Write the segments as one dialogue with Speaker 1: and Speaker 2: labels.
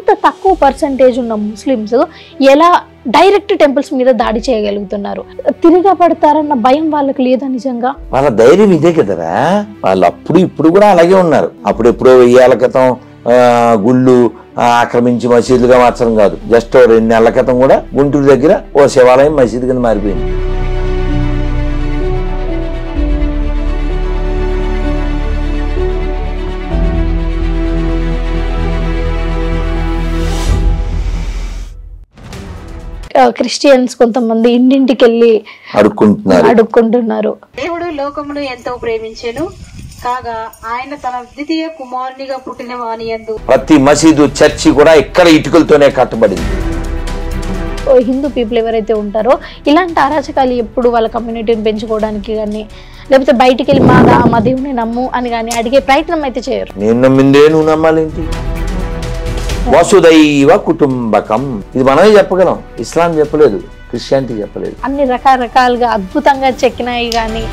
Speaker 1: అంత తక్కువ పర్సంటేజ్ ఉన్న ముస్లిమ్స్ ఎలా డైరెక్ట్ టెంపుల్స్ మీద దాడి చేయగలుగుతున్నారు? తిరగబడతారన్న భయం వాళ్ళకి లేదా? నిజంగా
Speaker 2: వాళ్ళ ధైర్యం ఇదే కదరా. వాళ్ళు అప్పుడు ఇప్పుడు కూడా అలాగే ఉన్నారు. అప్పుడు ఎప్పుడో 1000 ఏళ్ల క్రితం గుళ్ళు ఆక్రమించి మసీదులుగా మార్చడం కాదు, జస్ట్ 2 నెలల క్రితం కూడా గుంటూరు దగ్గర ఓ శివాలయం మసీదు కింద మారిపోయింది.
Speaker 1: క్రిస్టియన్స్ కొంతమంది ఇంటింటికి వెళ్ళి అడుక్కుంటున్నారు.
Speaker 3: దేవుడు లోకమును ఎంతో ప్రేమించెను కాగా ఆయన తన ద్వితీయ కుమారునిగా పుట్టిన వాని యందు.
Speaker 2: ప్రతి మసీదు చర్చి కూడా ఇక్కడ ఇటుకలతోనే కట్టబడింది.
Speaker 1: హిందూ పీపుల్ ఎవరైతే ఉంటారో ఇలాంటి అరాచకాలు ఎప్పుడు వాళ్ళ కమ్యూనిటీని పెంచుకోవడానికి కానీ లేకపోతే బయటికి వెళ్ళి మా దేవుని నమ్ము అని కానీ అడిగే ప్రయత్నం అయితే చేయరు.
Speaker 2: నేను నమ్మిందే నువ్వు నమ్మాలేంటి? వసుదైవ కుటుంబకం, ఇది మనమే చెప్పగలం. ఇస్లాం చెప్పలేదు, క్రిస్టియానిటీ చెప్పలేదు.
Speaker 1: అన్ని రకరకాలుగా అద్భుతంగా చెక్కినాయి. కానీ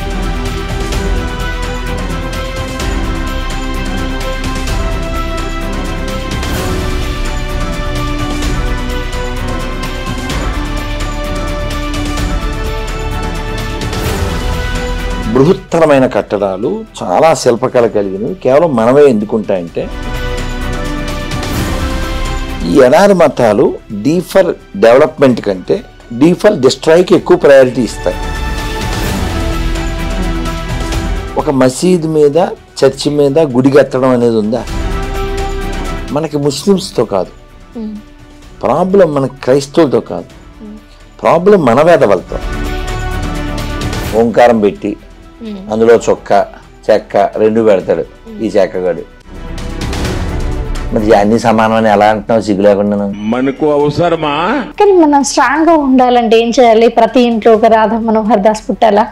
Speaker 2: బృహత్తరమైన కట్టడాలు, చాలా శిల్పకళ కలిగినవి కేవలం మనమే ఎందుకుంటాయంటే ఈ ఎడారి మతాలు డీ ఫర్ డెవలప్మెంట్ కంటే డీ ఫర్ డిస్ట్రాయ్కి ఎక్కువ ప్రయారిటీ ఇస్తాయి. ఒక మసీదు మీద, చర్చి మీద గుడి కట్టడం అనేది ఉందా? మనకి ముస్లిమ్స్తో కాదు ప్రాబ్లం, మనకి క్రైస్తవులతో కాదు ప్రాబ్లం, మన వేదవలతో. ఓంకారం పెట్టి అందులో చొక్క చెక్క 2 పెడతాడు ఈ చెక్కగాడు. మరి అన్ని సమానమని ఎలా అంటున్నావు సిగ్గు లేకుండా?
Speaker 4: మనకు అవసరమా?
Speaker 1: కానీ మనం స్ట్రాంగ్ గా ఉండాలంటే ఏం చేయాలి? ప్రతి ఇంట్లో ఒక రాధా మనోహర్ దాస్ పుట్టాలా?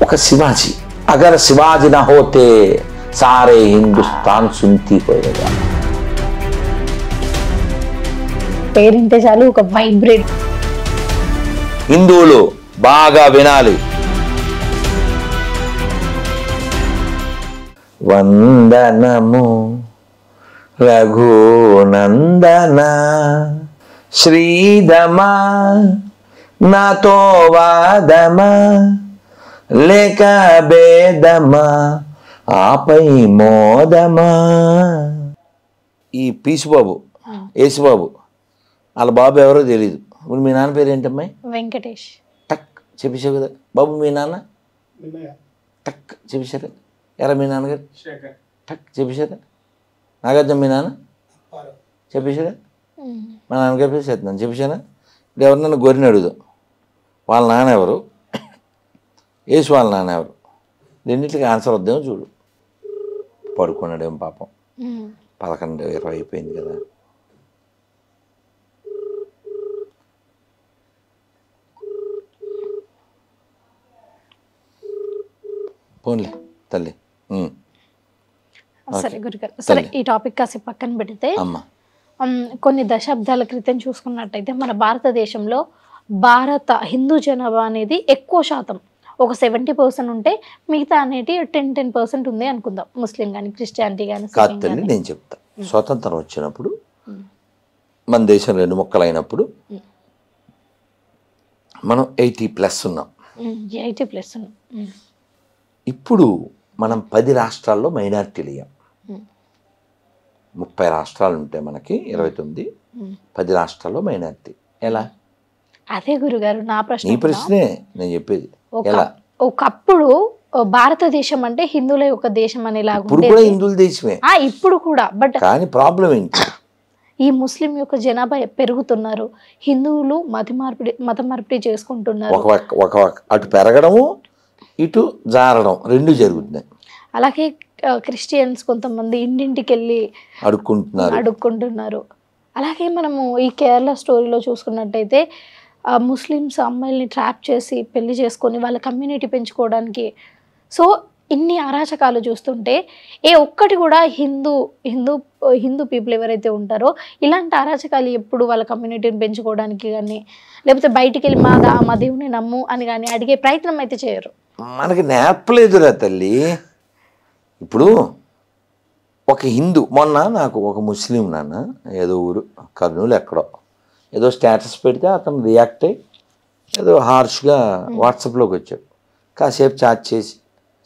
Speaker 2: ఒక శివాజీ. అగర్ శివాజీ నా హోతే సారే హిందుస్థాన్ సుంతి పోయేగా.
Speaker 1: పేరింటే చాలు ఒక వైబ్రేట్.
Speaker 2: హిందువులు బాగా వినాలి. వందనము రఘునందన శ్రీధమా నాతో వాదమా లేక భేదమా ఆపై మోదమా. ఈ పీసుబాబు, యేసుబాబు వాళ్ళ బాబు ఎవరో తెలియదు. ఇప్పుడు మీ నాన్న పేరు ఏంటమ్మాయి?
Speaker 1: వెంకటేష్.
Speaker 2: టక్ చెప్పేసావు కదా. బాబు మీ నాన్న? టక్ చెప్పేశారా? ఎరా మీ నాన్నగారు? టక్ చెప్పేశారా? నాగార్జున మీ నాన్న చెప్పేశారా? మా నాన్నగారి పేరు సత్యనారాయణ చెప్పేశారా? ఇప్పుడు ఎవరినన్నా గొర్రెని అడుగుదాం, వాళ్ళ నాన్న ఎవరు, యేసు వాళ్ళ నాన్న ఎవరు, రెండింటికి ఆన్సర్ వద్దేమో చూడు. పడుకున్నాడేమో పాపం. 11:20 అయిపోయింది కదా. పోన్లే తల్లి.
Speaker 1: సరే గురుగారు, సరే ఈ టాపిక్ కాసేపు పక్కన పెడితే కొన్ని దశాబ్దాల క్రితం చూసుకున్నట్టయితే మన భారతదేశంలో హిందూ జనాభా అనేది ఎక్కువ శాతం, ఒక 70% ఉంటే మిగతా అనేది 10% ఉంది అనుకుందాం. ముస్లిం కానీ క్రిస్టియానిటీ కానీ.
Speaker 2: కాదు తల్లి, నేను చెప్తా. స్వతంత్రం వచ్చినప్పుడు మన దేశం 2 ముక్కలు అయినప్పుడు మనం 80+ ఉన్నాం.
Speaker 1: 80+ ఉన్నాం.
Speaker 2: ఇప్పుడు మనం 10 రాష్ట్రాల్లో మైనారిటీలు అయ్యాం. 30 రాష్ట్రాలు ఉంటాయి మనకి, 29. 10 రాష్ట్రాల్లో మైనారిటీ. ఎలా?
Speaker 1: అదే గురుగారు నా ప్రశ్న.
Speaker 2: నీ ప్రశ్నే నేను చెప్పేది. ఎలా?
Speaker 1: ఒకప్పుడు భారతదేశం అంటే హిందువుల యొక్క దేశం అనేలాగా.
Speaker 2: ఇప్పుడు కూడా హిందువుల దేశమే.
Speaker 1: ఇప్పుడు కూడా. బట్
Speaker 2: కానీ ప్రాబ్లం ఏంటి?
Speaker 1: ఈ ముస్లిం యొక్క జనాభా పెరుగుతున్నారు, హిందువులు మత మార్పిడి చేసుకుంటున్నారు.
Speaker 2: అటు పెరగడము ఇటు జారడం 2 జరుగుతున్నాయి.
Speaker 1: అలాగే క్రిస్టియన్స్ కొంతమంది ఇంటింటికి వెళ్ళి అడుక్కుంటున్నారు. అలాగే మనము ఈ కేరళ స్టోరీలో చూసుకున్నట్టయితే ముస్లిమ్స్ అమ్మాయిల్ని ట్రాప్ చేసి పెళ్లి చేసుకొని వాళ్ళ కమ్యూనిటీ పెంచుకోవడానికి. సో ఇన్ని అరాచకాలు చూస్తుంటే ఒక్కటి కూడా హిందూ పీపుల్ ఎవరైతే ఉంటారో ఇలాంటి అరాచకాలు ఎప్పుడు వాళ్ళ కమ్యూనిటీని పెంచుకోవడానికి కానీ లేకపోతే బయటికి వెళ్ళి మా దేవుని నమ్ము అని కానీ అడిగే ప్రయత్నం అయితే చేయరు.
Speaker 2: మనకి నేర్పలేదురా తల్లి. ఇప్పుడు ఒక హిందూ మొన్న నాకు ఒక ముస్లిం నాన్న ఏదో ఊరు కర్నూలు ఎక్కడో ఏదో స్టేటస్ పెడితే అతను రియాక్ట్ అయ్యి ఏదో హార్ష్గా వాట్సాప్లోకి వచ్చాడు. కాసేపు చాట్ చేసి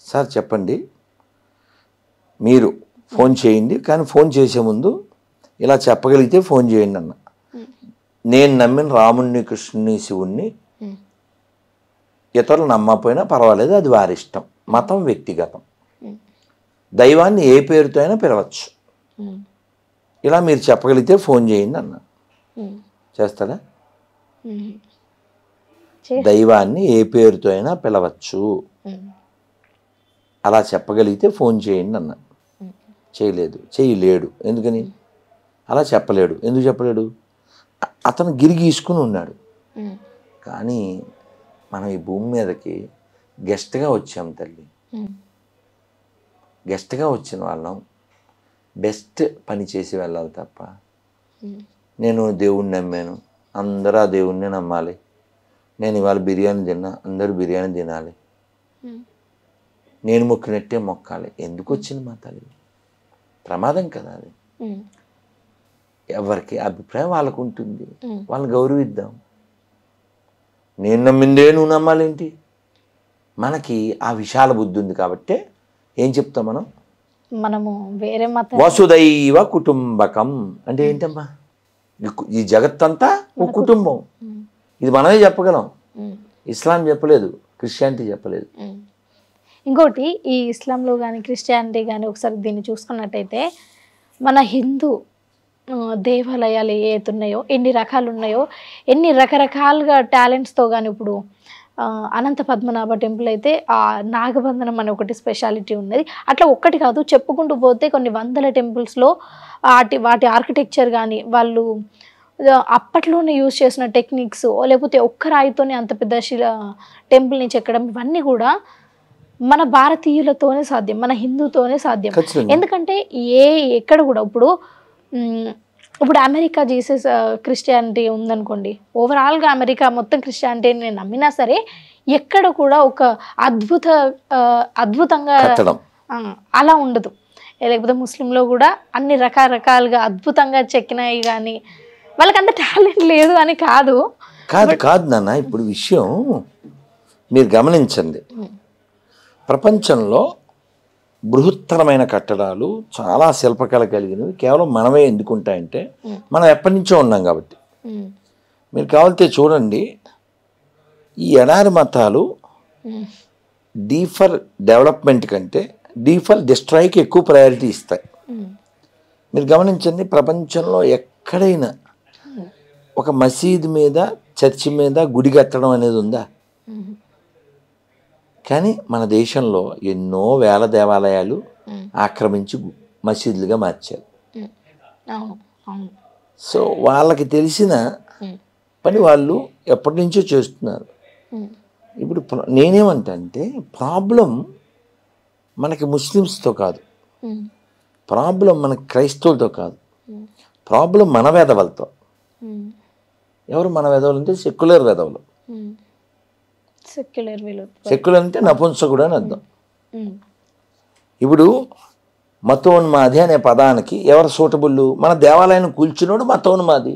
Speaker 2: సార్ చెప్పండి, మీరు ఫోన్ చేయండి, కానీ ఫోన్ చేసే ముందు ఇలా చెప్పగలిగితే ఫోన్ చేయండి అన్న. నేను నమ్మిన రాముణ్ణి, కృష్ణుని, శివుణ్ణి ఇతరులు నమ్మకపోయినా పర్వాలేదు, అది వారి ఇష్టం, మతం వ్యక్తిగతం. దైవాన్ని ఏ పేరుతో అయినా పిలవచ్చు, ఇలా మీరు చెప్పగలిగితే ఫోన్ చేయండి అన్న. చేస్తాడా? దైవాన్ని ఏ పేరుతో అయినా పిలవచ్చు, అలా చెప్పగలిగితే ఫోన్ చేయండి అన్న. చేయలేడు. ఎందుకని? అలా చెప్పలేడు. ఎందుకు చెప్పలేడు? అతను గిరిగీసుకుని ఉన్నాడు. కానీ మనం ఈ భూమి మీదకి గెస్ట్గా వచ్చాం తల్లి. గెస్ట్గా వచ్చిన వాళ్ళం బెస్ట్ పని చేసి వెళ్ళాలి తప్ప, నేను దేవుణ్ణి నమ్మాను, అందరూ ఆ దేవుణ్ణి నమ్మాలి, నేను ఇవాళ బిర్యానీ తిన్నా, అందరూ బిర్యానీ తినాలి, నేను మొక్కినట్టే మొక్కాలి, ఎందుకు వచ్చింది మా తల్లి? ప్రమాదం కదా అది. ఎవరికి అభిప్రాయం వాళ్ళకు ఉంటుంది, వాళ్ళని గౌరవిద్దాం. నేను నమ్మిందే నువ్వు నమ్మాలేంటి? మనకి ఆ విశాల బుద్ధి ఉంది కాబట్టి ఏం చెప్తాం మనము
Speaker 1: వేరే మతం.
Speaker 2: వసుదైవ కుటుంబకం అంటే ఏంటమ్మా? ఈ జగత్తంతా ఒక కుటుంబం. ఇది మనమే చెప్పగలం, ఇస్లాం చెప్పలేదు, క్రిస్టియానిటీ చెప్పలేదు.
Speaker 1: ఇంకోటి, ఈ ఇస్లాంలో కానీ క్రిస్టియానిటీ కానీ ఒకసారి దీన్ని చూసుకున్నట్టయితే మన హిందూ దేవాలయాలు ఏతున్నాయో, ఎన్ని రకాలు ఉన్నాయో, ఎన్ని రకరకాలుగా టాలెంట్స్తో కానీ, ఇప్పుడు అనంత పద్మనాభ టెంపుల్ అయితే ఆ నాగబంధనం అనే ఒకటి స్పెషాలిటీ ఉన్నది. అట్లా ఒక్కటి కాదు, చెప్పుకుంటూ పోతే కొన్ని వందల టెంపుల్స్లో వాటి ఆర్కిటెక్చర్ కానీ, వాళ్ళు అప్పట్లోనే యూజ్ చేసిన టెక్నిక్స్, లేకపోతే ఒక్క రాయితోనే అంత పెద్ద టెంపుల్ని చెక్కడం, ఇవన్నీ కూడా మన భారతీయులతోనే సాధ్యం, మన హిందూతోనే సాధ్యం. ఎందుకంటే ఎక్కడ కూడా ఇప్పుడు అమెరికా జీసస్ క్రిస్టియానిటీ ఉందనుకోండి, ఓవరాల్గా అమెరికా మొత్తం క్రిస్టియానిటీని నేను నమ్మినా సరే ఎక్కడ కూడా ఒక అద్భుతంగా అలా ఉండదు. లేకపోతే ముస్లింలో కూడా అన్ని రకరకాలుగా అద్భుతంగా చెక్కినాయి, కానీ వాళ్ళకి అంత టాలెంట్ లేదు అని కాదు.
Speaker 2: నాన్న. ఇప్పుడు విషయం మీరు గమనించండి, ప్రపంచంలో బృహత్తరమైన కట్టడాలు, చాలా శిల్పకళ కలిగినవి కేవలం మనమే ఎందుకుంటాయంటే మనం ఎప్పటి నుంచో ఉన్నాం కాబట్టి. మీరు కావాలంటే చూడండి, ఈ ఎడారి మతాలు డీ ఫర్ డెవలప్మెంట్ కంటే డీ ఫర్ డిస్ట్రాయ్కి ఎక్కువ ప్రయారిటీ ఇస్తాయి. మీరు గమనించండి, ప్రపంచంలో ఎక్కడైనా ఒక మసీదు మీద, చర్చి మీద గుడి కట్టడం అనేది ఉందా? కానీ మన దేశంలో ఎన్నో వేల దేవాలయాలు ఆక్రమించి మసీదులుగా మార్చారు. సో వాళ్ళకి తెలిసిన పని వాళ్ళు ఎప్పటి నుంచో చేస్తున్నారు. ఇప్పుడు నేనేమంటే, ప్రాబ్లం మనకి ముస్లిమ్స్తో కాదు, ప్రాబ్లం మనకి క్రైస్తవులతో కాదు, ప్రాబ్లం మన వేదవులతో. ఎవరు మన వేదవులు అంటే సెక్యులర్ వేదవులు. సెక్యులర్ అంటే నపుంసకుడు అని అర్థం. ఇప్పుడు మతోన్మాది అనే పదానికి ఎవరు సూటబుల్? మన దేవాలయాన్ని కూల్చినోడు మతోన్మాది.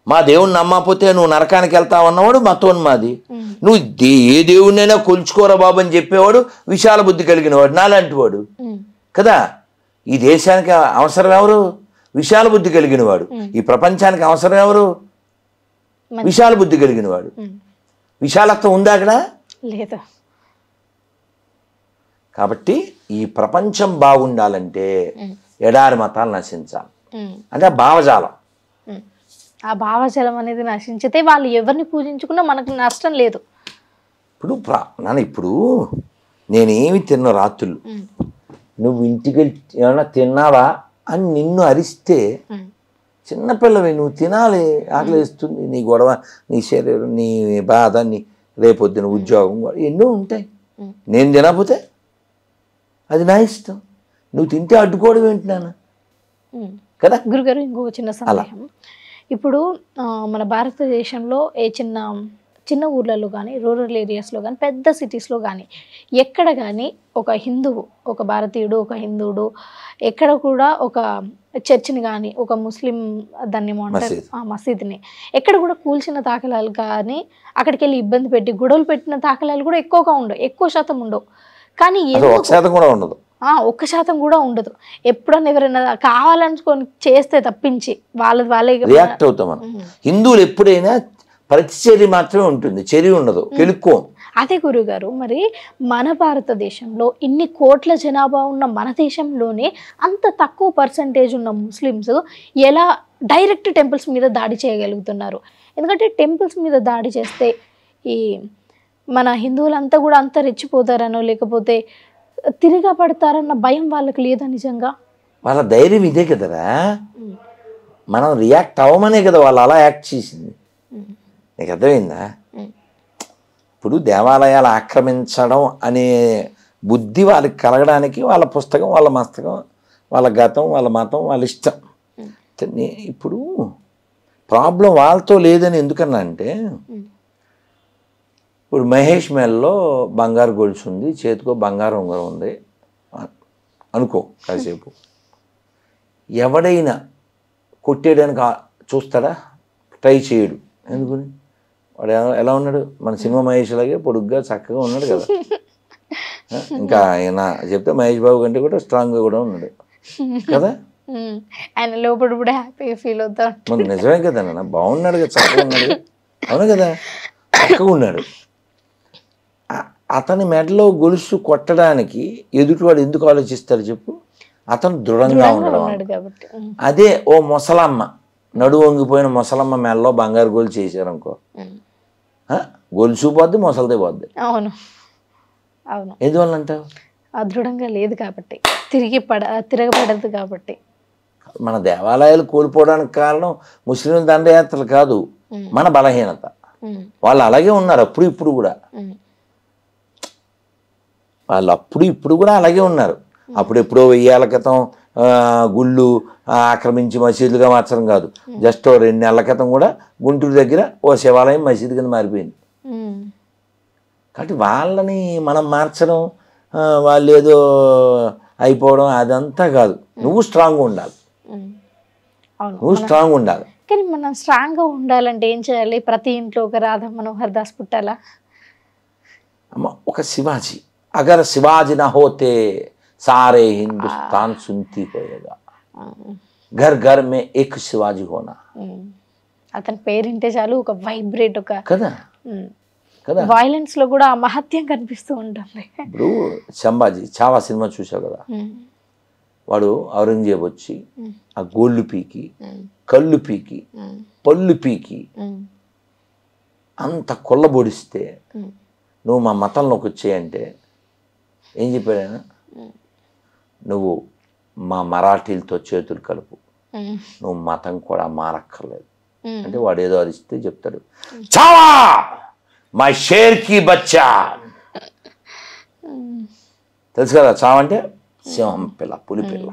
Speaker 2: మా దేవుణ్ణి నమ్మకపోతే నువ్వు నరకానికి వెళ్తావు అన్నవాడు మతోన్మాది. నువ్వు ఏ దేవుణ్ణైనా కొలుచుకోరా బాబు అని చెప్పేవాడు విశాల బుద్ధి కలిగిన వాడు, నాలాంటి వాడు కదా. ఈ దేశానికి అవసరం ఎవరు? విశాల బుద్ధి కలిగిన వాడు. ఈ ప్రపంచానికి అవసరం ఎవరు? విశాల బుద్ధి కలిగిన వాడు. విశాలత్వం ఉందా అక్కడ?
Speaker 1: లేదు.
Speaker 2: కాబట్టి ఈ ప్రపంచం బాగుండాలంటే ఎడారి మతాలు నశించాలి. అంటే ఆ భావజాలం,
Speaker 1: ఆ భావజాలం అనేది నశించితే వాళ్ళు ఎవరిని పూజించుకున్నా మనకు నష్టం లేదు.
Speaker 2: ఇప్పుడు నేనేమి తిన్నా రాత్రులు, నువ్వు ఇంటికి ఏమన్నా తిన్నావా అని నిన్ను అరిస్తే, చిన్నపిల్లవి నువ్వు తినాలి, ఆకలిస్తుంది, నీ గొడవ, నీ శరీరం, నీ బాధ, నీ రేపొద్దున ఉద్యోగం, ఎన్నో ఉంటాయి. నేను తినకపోతే అది నా ఇష్టం, నువ్వు తింటే అడ్డుకోవడం ఏంటి నాన్న కదా.
Speaker 1: గురుగారు, ఇంకొక చిన్న సందేహం. ఇప్పుడు మన భారతదేశంలో ఏ చిన్న ఊర్లలో కానీ, రూరల్ ఏరియాస్లో కానీ, పెద్ద సిటీస్లో కానీ ఎక్కడ కానీ ఒక హిందువు, ఒక భారతీయుడు, ఒక హిందువుడు ఎక్కడ కూడా ఒక చర్చిని కానీ, ఒక ముస్లిం దాన్ని ఏమంటారు మసీదుని ఎక్కడ కూడా కూల్చిన దాఖలాలు కానీ, అక్కడికి వెళ్ళి ఇబ్బంది పెట్టి గొడవలు పెట్టిన దాఖలాలు కూడా ఎక్కువగా ఉండవు, ఎక్కువ శాతం ఉండవు. కానీ
Speaker 2: 1% కూడా ఉండదు,
Speaker 1: 1% కూడా ఉండదు. ఎప్పుడన్నా ఎవరైనా కావాలనుకొని చేస్తే తప్పించి వాళ్ళే
Speaker 2: రియాక్ట్ అవుతాం మనం. హిందువులు ఎప్పుడైనా ప్రతిచర్య మాత్రమే ఉంటుంది, చర్య ఉండదు, కెలుక్కో.
Speaker 1: అదే గురుగారు, మరి మన భారతదేశంలో ఇన్ని కోట్ల జనాభా ఉన్న మన దేశంలోనే అంత తక్కువ పర్సంటేజ్ ఉన్న ముస్లిమ్స్ ఎలా డైరెక్ట్ టెంపుల్స్ మీద దాడి చేయగలుగుతున్నారు? ఎందుకంటే టెంపుల్స్ మీద దాడి చేస్తే ఈ మన హిందువులంతా కూడా అంత రెచ్చిపోతారనో లేకపోతే తిరిగా పడతారన్న భయం వాళ్ళకి లేదా? నిజంగా
Speaker 2: వాళ్ళ ధైర్యం ఇదే కదరా, మనం రియాక్ట్ అవ్వమనే కదా వాళ్ళు అలా యాక్ట్ చేసింది. నీకు అర్థమైందా? ఇప్పుడు దేవాలయాలు ఆక్రమించడం అనే బుద్ధి వాళ్ళకి కలగడానికి వాళ్ళ పుస్తకం, వాళ్ళ మస్తకం, వాళ్ళ గతం, వాళ్ళ మతం, వాళ్ళ ఇష్టం. ఇప్పుడు ప్రాబ్లం వాళ్ళతో లేదని ఎందుకన్నా అంటే, ఇప్పుడు మహేష్ మెల్లో బంగారు గొలుసు ఉంది, చేతికో బంగారు ఉంగరం ఉంది అనుకో, కాసేపు ఎవడైనా కొట్టేయడానికి చూస్తాడా? ట్రై చేయడు. ఎందుకని? వాడు ఎలా ఉన్నాడు? మన సినిమా మహేష్ లాగే పొడుగ్గా చక్కగా ఉన్నాడు కదా. ఇంకా ఆయన చెప్తే మహేష్ బాబు కంటే కూడా స్ట్రాంగ్గా కూడా ఉన్నాడు కదా.
Speaker 1: ఆయన లోపల కూడా హ్యాపీగా ఫీల్ అవుతాడు.
Speaker 2: మన నిజమే కదా నాన్న, బాగున్నాడు కదా, చక్కగా ఉన్నాడు. అవును కదా, చక్కగా ఉన్నాడు. అతని మెడలో గొలుసు కొట్టడానికి ఎదుటివాడు ఎందుకు ఆలోచిస్తాడు చెప్పు? అతను దృఢంగా ఉండడం. అదే ఓ ముసలమ్మ, నడు వంగిపోయిన ముసలమ్మ మెడలో బంగారు గొలుసు చేశారనుకో, గొలుసు పోద్ది, ముసలిదే పోద్ది.
Speaker 1: అవును అవును.
Speaker 2: ఎందువల్ల అంటావు?
Speaker 1: దృఢంగా లేదు కాబట్టి, తిరగబడదు కాబట్టి.
Speaker 2: మన దేవాలయాలు కోల్పోవడానికి కారణం ముస్లింల దండయాత్రలు కాదు, మన బలహీనత. వాళ్ళు అలాగే ఉన్నారు అప్పుడు ఇప్పుడు కూడా, వాళ్ళు అప్పుడు ఇప్పుడు కూడా అలాగే ఉన్నారు. అప్పుడు ఎప్పుడో 1000 ఏళ్ల క్రితం గుళ్ళు ఆక్రమించి మసీదులుగా మార్చడం కాదు, జస్ట్ 2 నెలల క్రితం కూడా గుంటూరు దగ్గర ఓ శివాలయం మసీదు కింద మారిపోయింది. కాబట్టి వాళ్ళని మనం మార్చడం, వాళ్ళు ఏదో అయిపోవడం అదంతా కాదు. నువ్వు స్ట్రాంగ్గా ఉండాలి, నువ్వు స్ట్రాంగ్ ఉండాలి.
Speaker 1: కానీ మనం స్ట్రాంగ్గా ఉండాలంటే ఏం చేయాలి? ప్రతి ఇంట్లో ఒక రాధా మనోహర్ దాస్ పుట్టాలా?
Speaker 2: అమ్మ, ఒక శివాజీ, అగర్ శివాజీ నా హోతే సారే హిందుస్థాన్ సున్తి హోయేగా, ఘర్ ఘర్ మే ఏక్ శివాజీ హోనా.
Speaker 1: అతని పేరింటే చాలు ఒక వైబ్రేట్, ఒక
Speaker 2: కదా కదా,
Speaker 1: వైలెన్స్ లో కూడా మహత్యం కనిపిస్తూ ఉంటుంది.
Speaker 2: ఇప్పుడు సంభాజీ చావా సినిమా చూసావు కదా, వాడు ఔరంగజేబు వచ్చి ఆ గోళ్ళు పీకి, కళ్ళు పీకి, పళ్ళు పీకి అంత కొల్లబొడిస్తే నువ్వు మా మతంలోకి వచ్చేయంటే ఏం చెప్పాడు ఆయన? నువ్వు మా మరాఠీలతో చేతులు కలుపు, నువ్వు మతం కూడా మారక్కర్లేదు అంటే వాడు ఏదో అరిస్తే చెప్తాడు, చావా మా షేర్ కి బచ్చా. తెలుసు కదా చావంటే సింహం పిల్ల, పులి పిల్ల.